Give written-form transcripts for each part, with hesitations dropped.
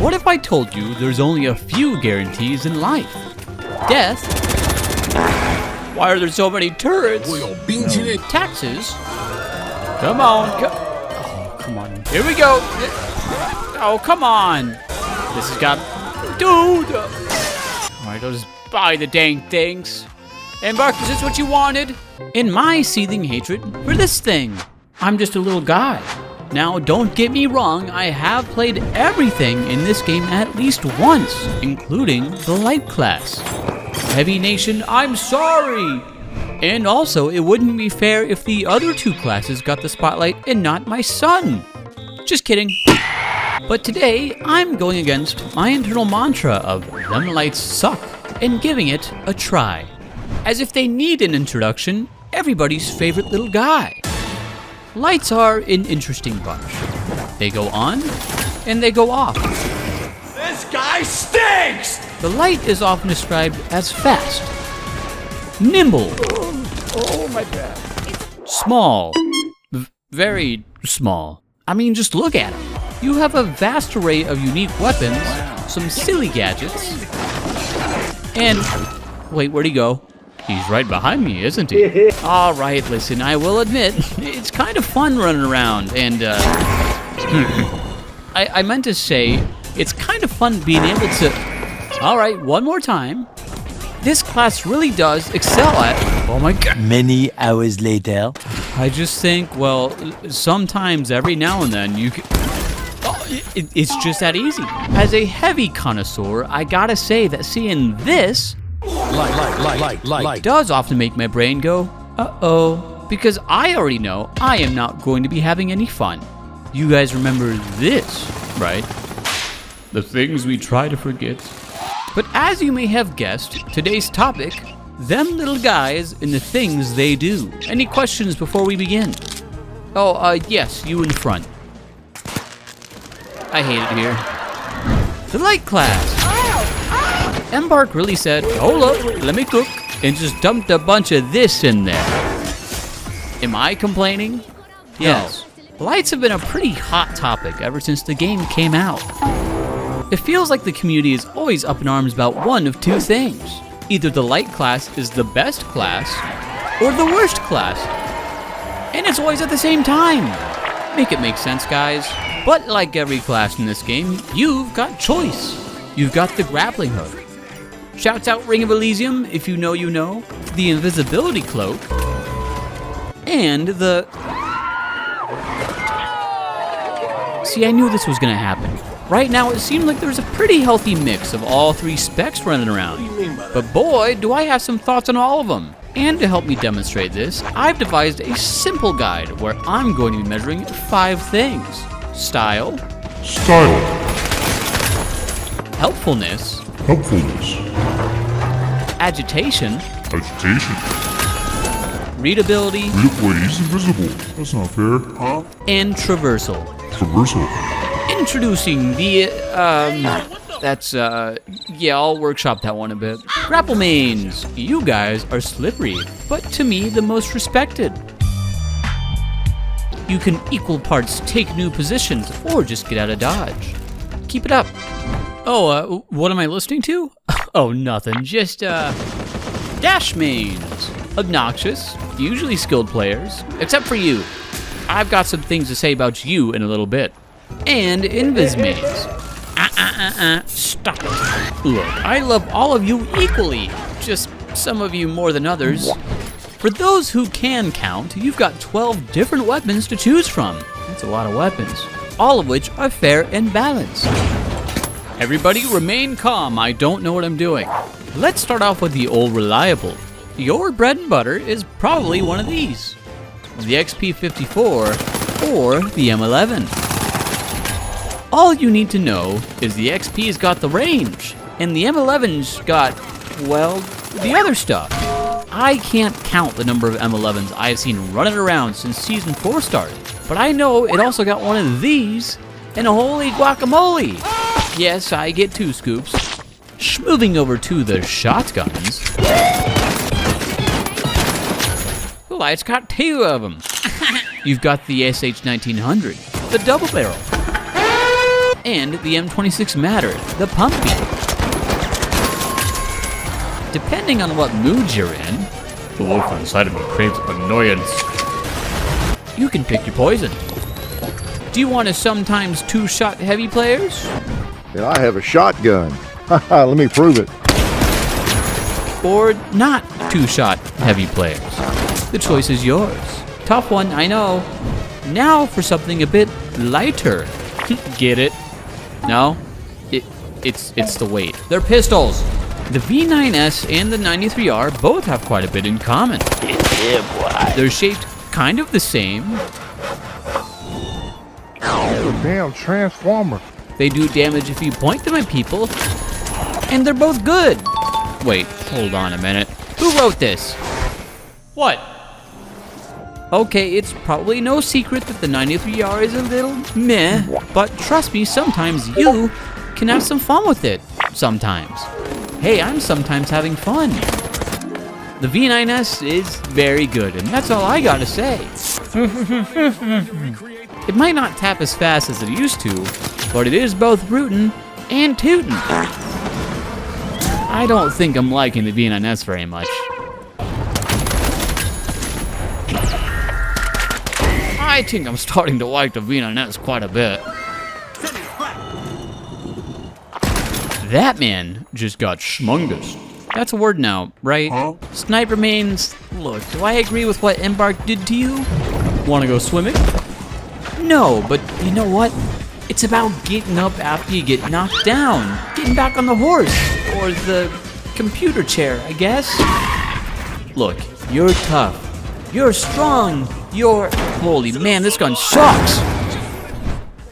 What if I told you there's only a few guarantees in life? Death. Why are there so many turrets? Taxes. Come on. Oh, come on. Here we go. Oh, come on. This has got... Dude. Alright, I'll just buy the dang things. And Mark, is this what you wanted? In my seething hatred for this thing. I'm just a little guy. Now, don't get me wrong, I have played everything in this game at least once, including the light class. Heavy Nation, I'm sorry! And also, it wouldn't be fair if the other two classes got the spotlight and not my son. Just kidding. But today, I'm going against my internal mantra of them lights suck and giving it a try. As if they need an introduction, everybody's favorite little guy. Lights are an interesting bunch. They go on, and they go off. This guy stinks! The light is often described as fast, nimble, Oh, my bad. small, very small. I mean, just look at him. You have a vast array of unique weapons, some silly gadgets, and... Wait, where'd he go? He's right behind me, isn't he? All right, listen, I will admit, it's kind of fun running around, and, I meant to say, it's kind of fun being able to... All right, one more time. This class really does excel at... Oh my god. Many hours later. I just think, well, sometimes every now and then you can... Oh, it's just that easy. As a heavy connoisseur, I gotta say that seeing this... Light. does often make my brain go, uh-oh, because I already know I am not going to be having any fun. You guys remember this, right? The things we try to forget. But as you may have guessed, today's topic, them little guys and the things they do. Any questions before we begin? Oh, yes, you in front. I hate it here. The light class. Embark really said, hold up, let me cook, and just dumped a bunch of this in there. Am I complaining? Yes. Lights have been a pretty hot topic ever since the game came out. It feels like the community is always up in arms about one of two things. Either the light class is the best class, or the worst class. And it's always at the same time. Make it make sense, guys. But like every class in this game, you've got choice. You've got the grappling hook. Shouts out Ring of Elysium, if you know you know. The invisibility cloak. And the... See, I knew this was gonna happen. Right now, it seemed like there's a pretty healthy mix of all three specs running around. But boy, do I have some thoughts on all of them. And to help me demonstrate this, I've devised a simple guide where I'm going to be measuring 5 things. Style. Helpfulness. Agitation. Readability. Wait, he's invisible. That's not fair. Huh? And traversal. Introducing the, yeah, I'll workshop that one a bit. Grapple mains. You guys are slippery, but to me, the most respected. You can equal parts take new positions or just get out of dodge. Keep it up. Oh, what am I listening to? Oh, nothing. Just, dash mains. Obnoxious, usually skilled players, except for you. I've got some things to say about you in a little bit. And invis mains. Stop it. Look, I love all of you equally, just some of you more than others. For those who can count, you've got 12 different weapons to choose from. That's a lot of weapons. All of which are fair and balanced. Everybody remain calm, I don't know what I'm doing. Let's start off with the old reliable. Your bread and butter is probably one of these. The XP54 or the M11. All you need to know is the XP's got the range, and the M11's got, well, the other stuff. I can't count the number of M11s I've seen running around since Season 4 started, but I know it also got one of these, and a holy guacamole! Yes, I get 2 scoops. Moving over to the shotguns. Well, it's got 2 of them. You've got the SH-1900, the double barrel. and the M26 Matter, the pump beetle. Depending on what mood you're in, The wolf inside of me craves annoyance. you can pick your poison. Do you want to sometimes two-shot heavy players? And I have a shotgun. Let me prove it. Or not two-shot heavy players? The choice is yours. Tough one, I know. Now for something a bit lighter. Get it? No? It's the weight. They're pistols. The V9S and the 93R both have quite a bit in common. They're shaped kind of the same. Damn transformer. They do damage if you point them at people. And they're both good. Wait, hold on a minute. Who wrote this? What? Okay, it's probably no secret that the 93R is a little meh, but trust me, sometimes you can have some fun with it. Sometimes. Hey, I'm sometimes having fun. The V9S is very good, and that's all I gotta say. It might not tap as fast as it used to, but it is both rootin' and tootin'. I don't think I'm liking the V9S very much. I think I'm starting to like the V9S quite a bit. That man just got schmungus. That's a word now, right? Huh? Sniper mains, look, do I agree with what Embark did to you? Wanna go swimming? No, but you know what? It's about getting up after you get knocked down. Getting back on the horse. Or the computer chair, I guess. Look, you're tough. You're strong. Holy man, this gun sucks.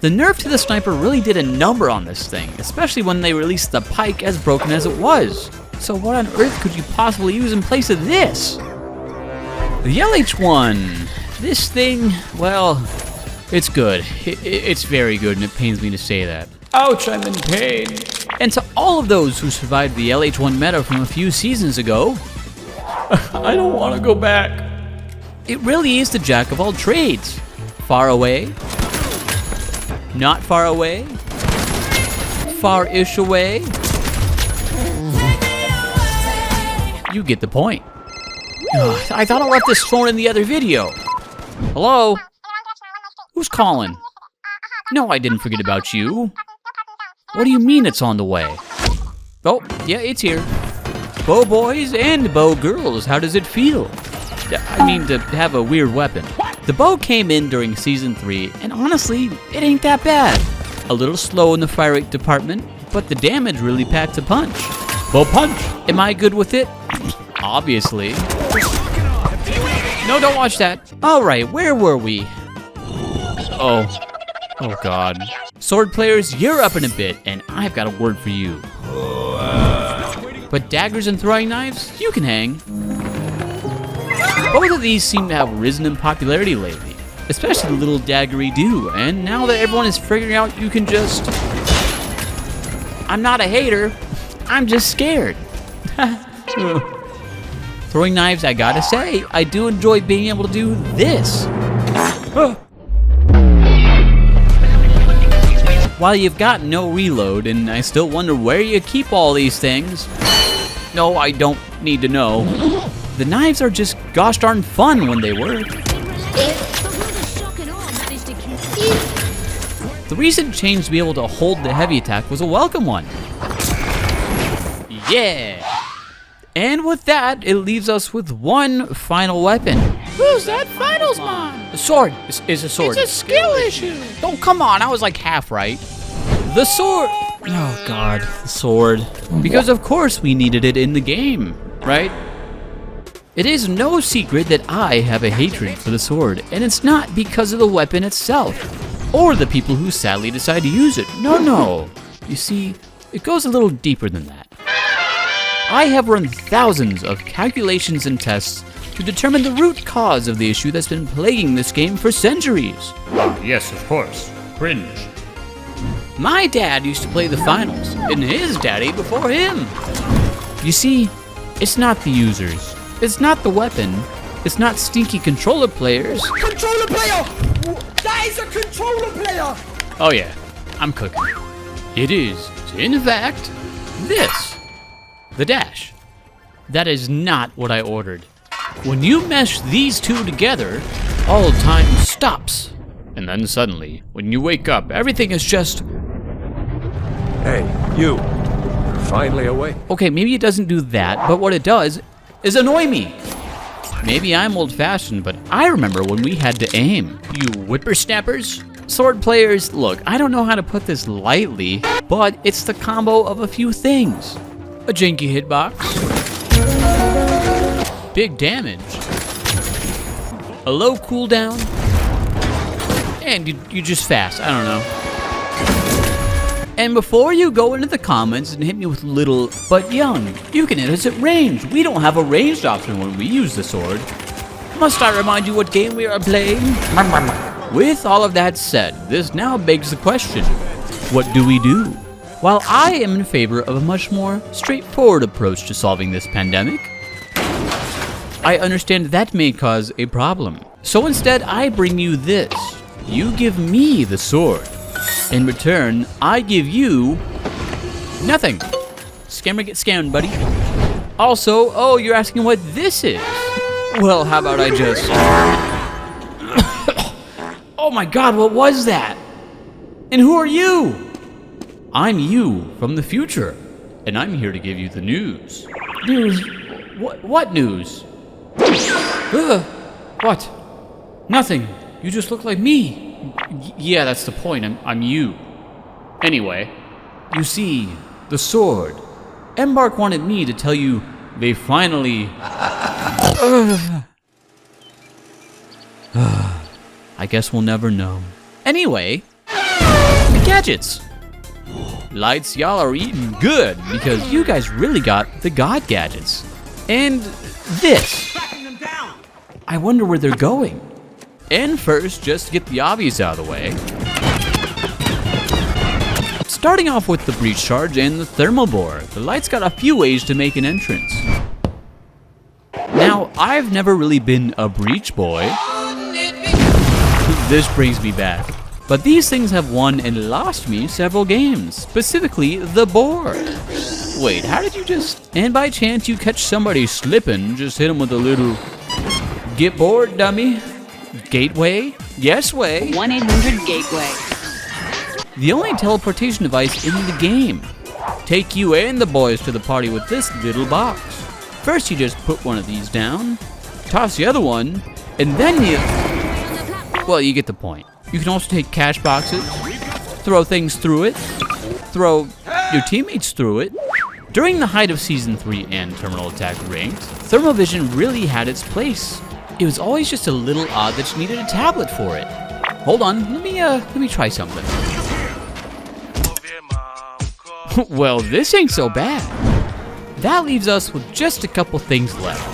The nerf to the sniper really did a number on this thing, especially when they released the pike as broken as it was. So what on earth could you possibly use in place of this? The LH1. This thing, well, it's good. It's very good, and it pains me to say that. Ouch, I'm in pain. And to all of those who survived the LH1 meta from a few seasons ago, I don't want to go back. It really is the jack of all trades. Far away, not far away, far-ish away. You get the point. Ugh, I thought I left this phone in the other video. Hello? Who's calling? No, I didn't forget about you. What do you mean it's on the way? Oh, yeah, it's here. Bow boys and bow girls, how does it feel? I mean, to have a weird weapon. The bow came in during Season 3, and honestly, it ain't that bad. A little slow in the fire rate department, but the damage really packs a punch. Bow punch! Am I good with it? Obviously. No, don't watch that. Alright, where were we? Oh god. Sword players, you're up in a bit, and I've got a word for you. But daggers and throwing knives, you can hang. Both of these seem to have risen in popularity lately, especially the little daggery-do, and now that everyone is figuring out you can just... I'm not a hater, I'm just scared. Throwing knives, I gotta say, I do enjoy being able to do this. While you've got no reload, and I still wonder where you keep all these things. No, I don't need to know. The knives are just gosh darn fun when they work. The recent change to be able to hold the heavy attack was a welcome one. Yeah! And with that, it leaves us with one final weapon. Who's that finals man? The sword. It's a sword. It's a skill issue. Oh, come on, I was like half right. The sword. Oh god, the sword. Because of course we needed it in the game, right? It is no secret that I have a hatred for the sword, and it's not because of the weapon itself, or the people who sadly decide to use it. No. You see, it goes a little deeper than that. I have run thousands of calculations and tests to determine the root cause of the issue that's been plaguing this game for centuries. Yes, of course. Cringe. My dad used to play the finals, and his daddy before him. You see, it's not the users. It's not the weapon. It's not stinky controller players. Controller player! That is a controller player! Oh yeah, I'm cooking. It is, in fact, this. The dash. That is not what I ordered. When you mesh these two together, all time stops. And then suddenly, when you wake up, everything is just... Hey, you. You're finally awake. Okay, maybe it doesn't do that, but what it does is annoy me. Maybe I'm old-fashioned, but I remember when we had to aim. You whippersnappers? Sword players, look, I don't know how to put this lightly, but it's the combo of a few things. A janky hitbox. Big damage. A low cooldown. And you just fast, I don't know. And before you go into the comments and hit me with little but young, you can hit us at range. We don't have a ranged option when we use the sword. Must I remind you what game we are playing? With all of that said, this now begs the question, what do we do? While I am in favor of a much more straightforward approach to solving this pandemic, I understand that may cause a problem. So instead, I bring you this. You give me the sword. In return, I give you nothing. Scammer get scammed, buddy. Also, oh, you're asking what this is? Well, how about I just... Oh my god, what was that? And who are you? I'm you from the future, and I'm here to give you the news. News? What news? What? Nothing. You just look like me. Yeah, that's the point. I'm you. Anyway, you see, the sword. Embark wanted me to tell you they finally... I guess we'll never know. Anyway, the gadgets. Lights, y'all are eating good because you guys really got the god gadgets. And this. I wonder where they're going. And first, just to get the obvious out of the way, starting off with the breach charge and the thermal bore, the lights got a few ways to make an entrance. Now, I've never really been a breach boy. This brings me back. But these things have won and lost me several games, specifically the bore. Wait, how did you just... And by chance you catch somebody slipping, just hit them with a little... Get bored, dummy. Gateway? Yes way. 1-800-GATEWAY. The only teleportation device in the game. Take you and the boys to the party with this little box. First you just put one of these down, toss the other one, and then you... Well, you get the point. You can also take cash boxes, throw things through it, throw your teammates through it. During the height of Season 3 and Terminal Attack Ranked, thermal vision really had its place. It was always just a little odd that you needed a tablet for it. Hold on, let me try something. Well, this ain't so bad. That leaves us with just a couple things left.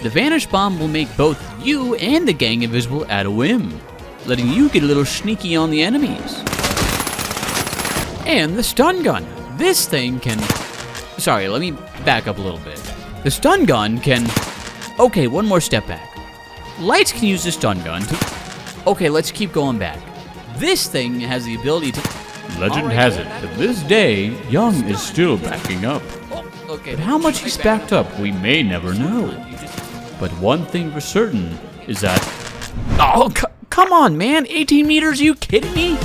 The Vanish Bomb will make both you and the gang invisible at a whim, letting you get a little sneaky on the enemies. And the Stun Gun. This thing can... Sorry, let me back up a little bit. The Stun Gun can... Okay, one more step back. Lights can use the Stun Gun to... Okay, let's keep going back. This thing has the ability to... Legend has it that this day, Young is still backing up. Okay. But how much he's backed up, we may never know. But one thing for certain is that... Oh, come on, man. 18 meters, are you kidding me?